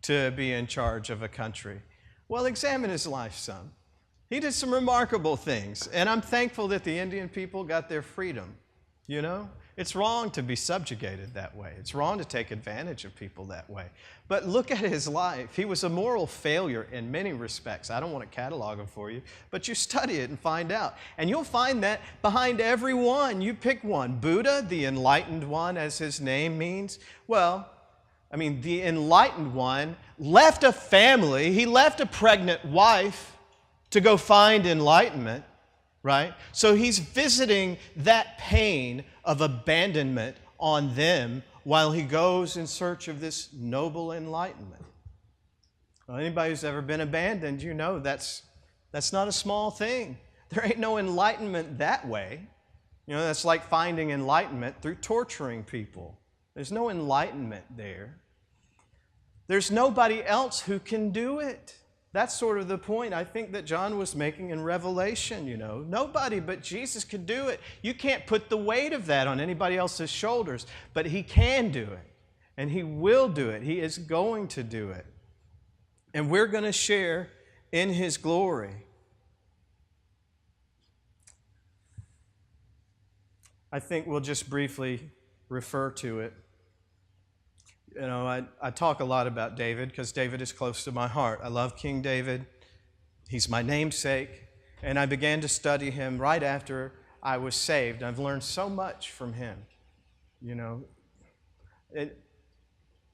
to be in charge of a country? Well, examine his life some. He did some remarkable things, and I'm thankful that the Indian people got their freedom, It's wrong to be subjugated that way. It's wrong to take advantage of people that way. But look at his life. He was a moral failure in many respects. I don't want to catalog him for you, but you study it and find out. And you'll find that behind every one, you pick one. Buddha, the enlightened one, as his name means. Well, I mean, the enlightened one left a family. He left a pregnant wife to go find enlightenment, right? So he's visiting that pain of abandonment on them while he goes in search of this noble enlightenment. Well, anybody who's ever been abandoned, that's not a small thing. There ain't no enlightenment that way. That's like finding enlightenment through torturing people. There's no enlightenment there. There's nobody else who can do it. That's sort of the point I think that John was making in Revelation, Nobody but Jesus could do it. You can't put the weight of that on anybody else's shoulders, but he can do it, and he will do it. He is going to do it. And we're going to share in his glory. I think we'll just briefly refer to it. I talk a lot about David because David is close to my heart. I love King David. He's my namesake. And I began to study him right after I was saved. I've learned so much from him.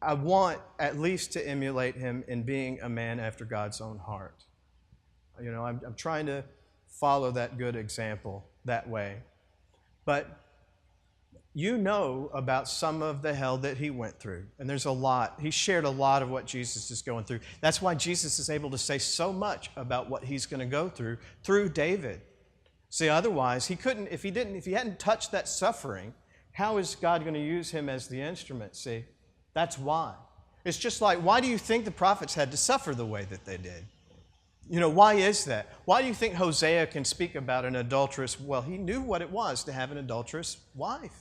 I want at least to emulate him in being a man after God's own heart. I'm trying to follow that good example that way. But you know about some of the hell that he went through. And there's a lot. He shared a lot of what Jesus is going through. That's why Jesus is able to say so much about what he's going to go through David. See, otherwise, he couldn't, if he hadn't touched that suffering, how is God going to use him as the instrument? See, that's why. It's just like, why do you think the prophets had to suffer the way that they did? Why is that? Why do you think Hosea can speak about an adulteress? Well, he knew what it was to have an adulterous wife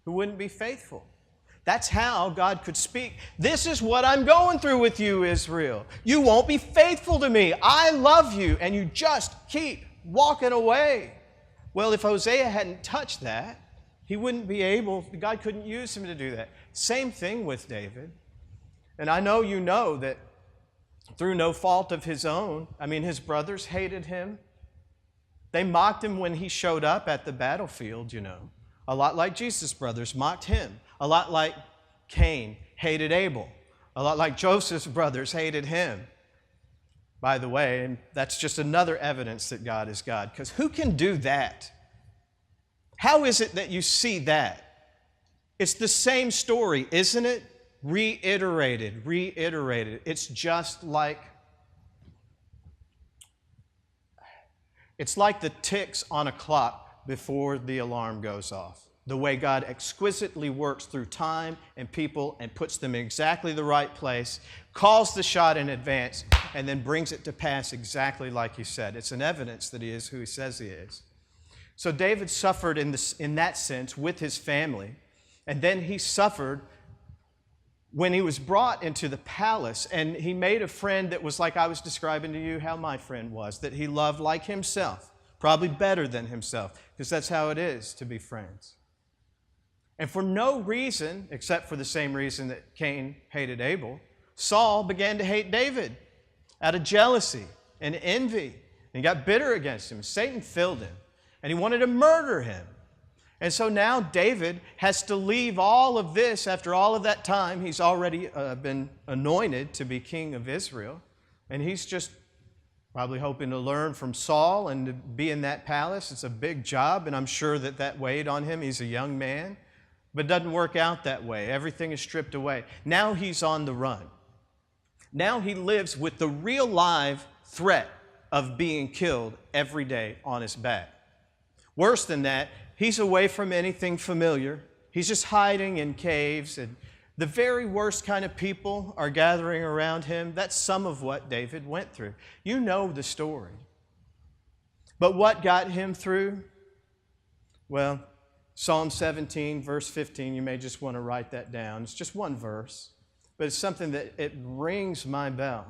who wouldn't be faithful. That's how God could speak. This is what I'm going through with you, Israel. You won't be faithful to me. I love you, and you just keep walking away. Well, if Hosea hadn't touched that, he wouldn't be able, God couldn't use him to do that. Same thing with David. And I know you know that through no fault of his own, his brothers hated him. They mocked him when he showed up at the battlefield, A lot like Jesus' brothers mocked him. A lot like Cain hated Abel. A lot like Joseph's brothers hated him. By the way, and that's just another evidence that God is God, because who can do that? How is it that you see that? It's the same story, isn't it? Reiterated. It's just like, it's like the ticks on a clock before the alarm goes off. The way God exquisitely works through time and people and puts them in exactly the right place, calls the shot in advance, and then brings it to pass exactly like he said. It's an evidence that he is who he says he is. So David suffered in that sense with his family, and then he suffered when he was brought into the palace, and he made a friend that was like I was describing to you how my friend was, that he loved like himself, probably better than himself, because that's how it is to be friends. And for no reason, except for the same reason that Cain hated Abel, Saul began to hate David out of jealousy and envy. And he got bitter against him. Satan filled him, and he wanted to murder him. And so now David has to leave all of this after all of that time. He's already been anointed to be king of Israel, and he's just probably hoping to learn from Saul and to be in that palace. It's a big job, and I'm sure that weighed on him. He's a young man. But it doesn't work out that way. Everything is stripped away. Now he's on the run. Now he lives with the real live threat of being killed every day on his back. Worse than that, he's away from anything familiar. He's just hiding in caves, and the very worst kind of people are gathering around him. That's some of what David went through. You know the story. But what got him through? Well, Psalm 17, verse 15, you may just want to write that down. It's just one verse, but it's something that it rings my bell.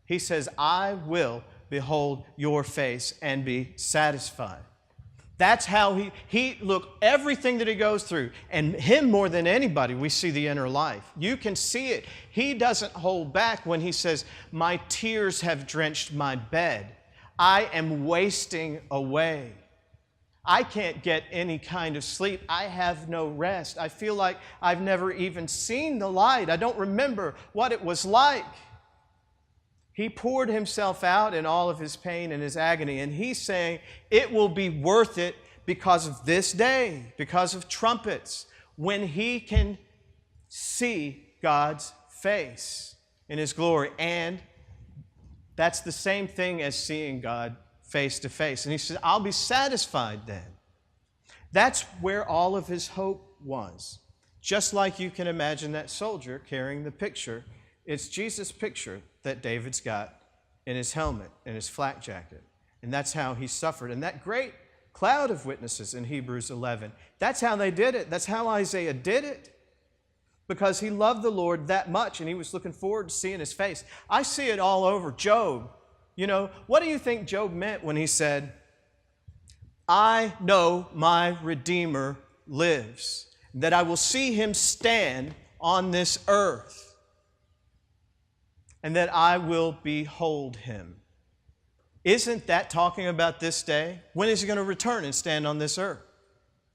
He says, I will behold your face and be satisfied. That's how look, everything that he goes through, and him more than anybody, we see the inner life. You can see it. He doesn't hold back when he says, my tears have drenched my bed. I am wasting away. I can't get any kind of sleep. I have no rest. I feel like I've never even seen the light. I don't remember what it was like. He poured himself out in all of his pain and his agony, and he's saying it will be worth it because of this day, because of trumpets, when he can see God's face in his glory. And that's the same thing as seeing God face to face. And he said, I'll be satisfied then. That's where all of his hope was. Just like you can imagine that soldier carrying the picture. It's Jesus' picture that David's got in his helmet, in his flak jacket. And that's how he suffered. And that great cloud of witnesses in Hebrews 11, that's how they did it. That's how Isaiah did it. Because he loved the Lord that much, and he was looking forward to seeing his face. I see it all over. Job. What do you think Job meant when he said, I know my Redeemer lives, that I will see him stand on this earth, and that I will behold him. Isn't that talking about this day? When is he going to return and stand on this earth?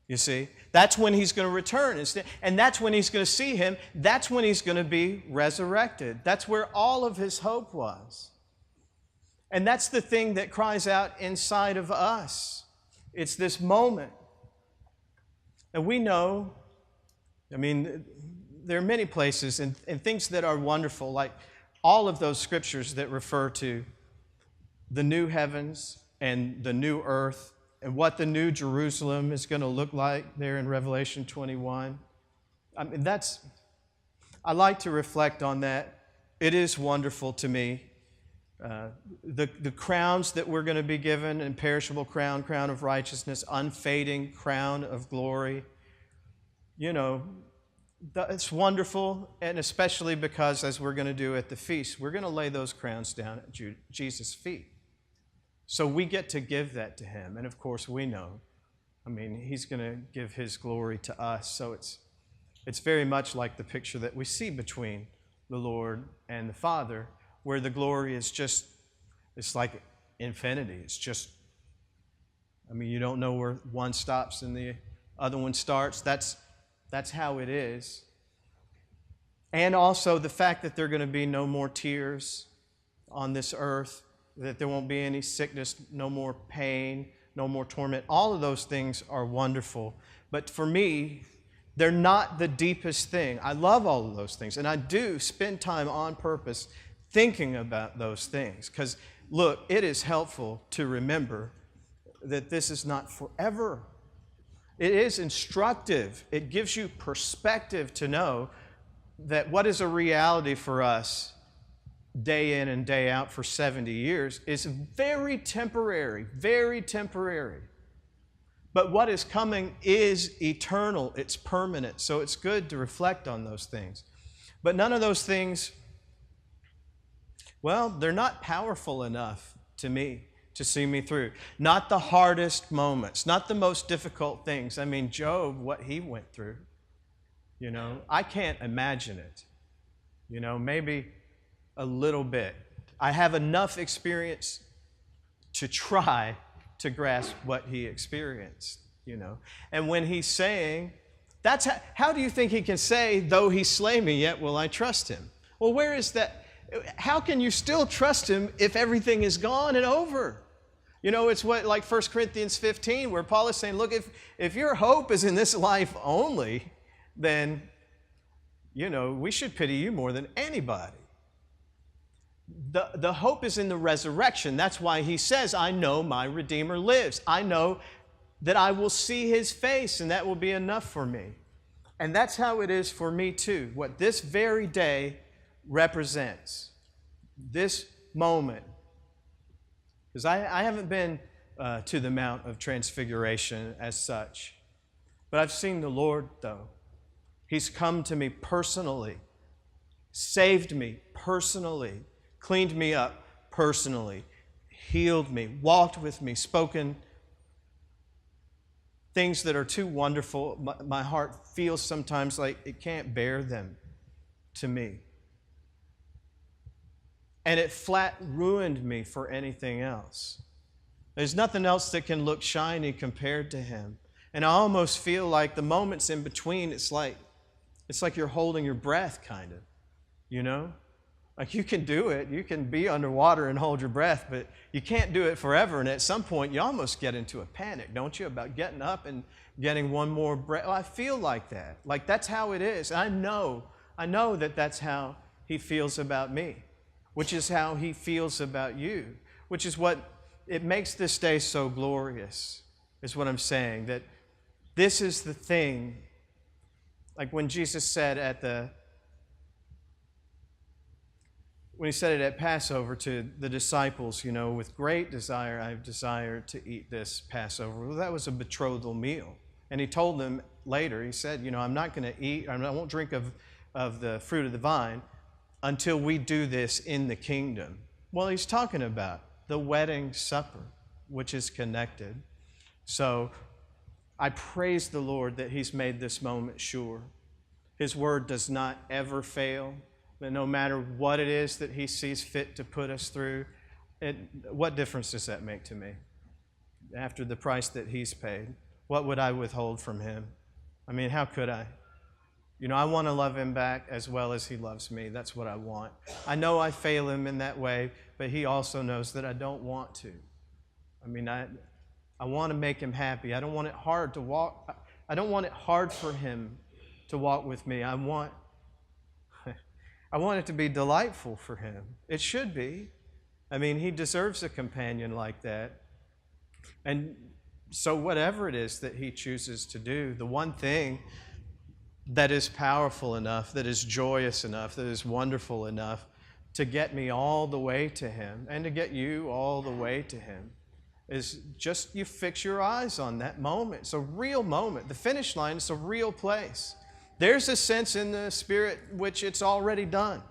You see, that's when he's going to return and that's when he's going to see him. That's when he's going to be resurrected. That's where all of his hope was. And that's the thing that cries out inside of us. It's this moment. And we know, there are many places and things that are wonderful, like all of those scriptures that refer to the new heavens and the new earth and what the new Jerusalem is going to look like there in Revelation 21. I like to reflect on that. It is wonderful to me. The crowns that we're going to be given, imperishable crown, crown of righteousness, unfading crown of glory. It's wonderful, and especially because, as we're going to do at the feast, we're going to lay those crowns down at Jesus' feet. So we get to give that to him. And of course, we know, he's going to give his glory to us. So it's very much like the picture that we see between the Lord and the Father, where the glory is just, it's like infinity. It's just, you don't know where one stops and the other one starts. That's how it is. And also the fact that there are going to be no more tears on this earth, that there won't be any sickness, no more pain, no more torment. All of those things are wonderful. But for me, they're not the deepest thing. I love all of those things, and I do spend time on purpose thinking about those things. Because, look, it is helpful to remember that this is not forever. It is instructive. It gives you perspective to know that what is a reality for us day in and day out for 70 years is very temporary, very temporary. But what is coming is eternal. It's permanent. So it's good to reflect on those things. But none of those things, they're not powerful enough to me to see me through. Not the hardest moments, not the most difficult things. Job, what he went through, I can't imagine it. Maybe a little bit. I have enough experience to try to grasp what he experienced, And when he's saying, how do you think he can say, though he slay me, yet will I trust him? Well, where is that? How can you still trust him if everything is gone and over? It's like 1 Corinthians 15, where Paul is saying, look, if your hope is in this life only, then, we should pity you more than anybody. The hope is in the resurrection. That's why he says, I know my Redeemer lives. I know that I will see his face, and that will be enough for me. And that's how it is for me too. What this very day represents, this moment. Because I haven't been to the Mount of Transfiguration as such. But I've seen the Lord, though. He's come to me personally, saved me personally, cleaned me up personally, healed me, walked with me, spoken things that are too wonderful. My heart feels sometimes like it can't bear them to me. And it flat ruined me for anything else. There's nothing else that can look shiny compared to him. And I almost feel like the moments in between, it's like you're holding your breath, kind of, Like you can do it. You can be underwater and hold your breath, but you can't do it forever. And at some point, you almost get into a panic, don't you, about getting up and getting one more breath. Well, I feel like that. Like that's how it is. I know that that's how he feels about me, which is how he feels about you, which is what it makes this day so glorious, is what I'm saying, that this is the thing. Like when Jesus said when he said it at Passover to the disciples, with great desire I've desired to eat this Passover. Well, that was a betrothal meal. And he told them later, he said, I'm not going to eat, I won't drink of the fruit of the vine until we do this in the kingdom. Well, he's talking about the wedding supper, which is connected. So I praise the Lord that he's made this moment sure. His word does not ever fail. That no matter what it is that he sees fit to put us through, what difference does that make to me? After the price that he's paid, what would I withhold from him? I mean, how could I? You know, I want to love him back as well as he loves me. That's what I want. I know I fail him in that way, but he also knows that I don't want to. I mean, I want to make him happy. I don't want it hard to walk. I don't want it hard for him to walk with me. I want it to be delightful for him. It should be. I mean, he deserves a companion like that. And so whatever it is that he chooses to do, the one thing that is powerful enough, that is joyous enough, that is wonderful enough to get me all the way to him and to get you all the way to him is just you fix your eyes on that moment. It's a real moment. The finish line is a real place. There's a sense in the Spirit which it's already done.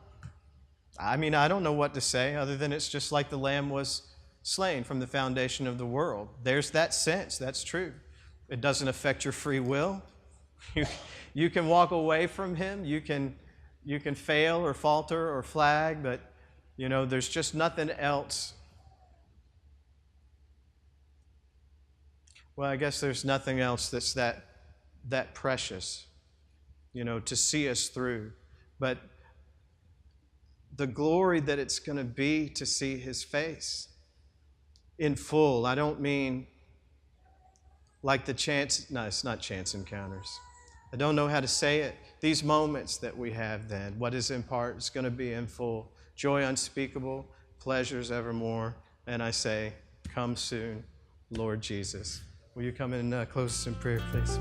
I mean, I don't know what to say other than it's just like the Lamb was slain from the foundation of the world. There's that sense. That's true. It doesn't affect your free will. You can walk away from him. You can fail or falter or flag, but you know, there's just nothing else. Well, I guess there's nothing else that's that precious, you know, to see us through. But the glory that it's going to be to see his face in full. I don't mean like it's not chance encounters. I don't know how to say it. These moments that we have then, what is in part is going to be in full. Joy unspeakable, pleasures evermore. And I say, come soon, Lord Jesus. Will you come and close us in prayer, please?